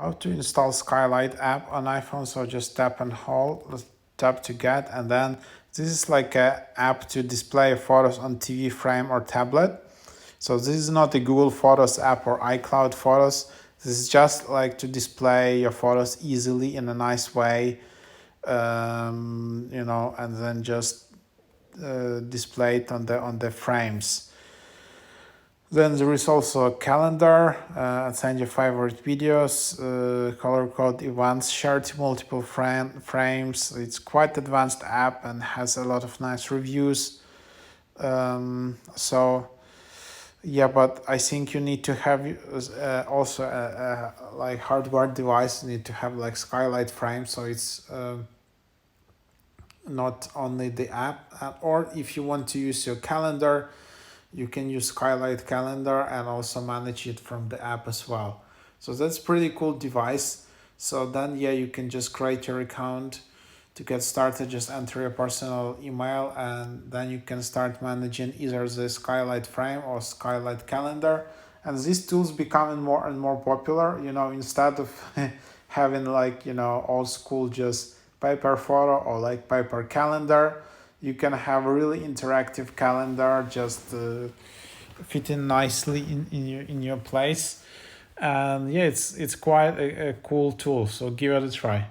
How to install SkyLight app on iPhone. So just tap and hold, tap to get, and then this is like a app to display photos on TV frame or tablet. So this is not a Google Photos app or iCloud Photos. This is just like to display your photos easily in a nice way, and then just display it on the frames. Then there is also a calendar, send your favorite videos, color code events, share to multiple frames. It's quite advanced app and has a lot of nice reviews. Yeah, but I think you need to have also like hardware device. You need to have like SkyLight frame, so it's not only the app. Or if you want to use your calendar, you can use SkyLight Calendar and also manage it from the app as well. So that's pretty cool device. So then yeah, you can just create your account. To get started, just enter your personal email and then you can start managing either the SkyLight frame or SkyLight Calendar. And these tools becoming more and more popular, instead of having like, old school just paper photo or like paper calendar. You can have a really interactive calendar, just fitting nicely in your place. And yeah, it's quite a cool tool. So give it a try.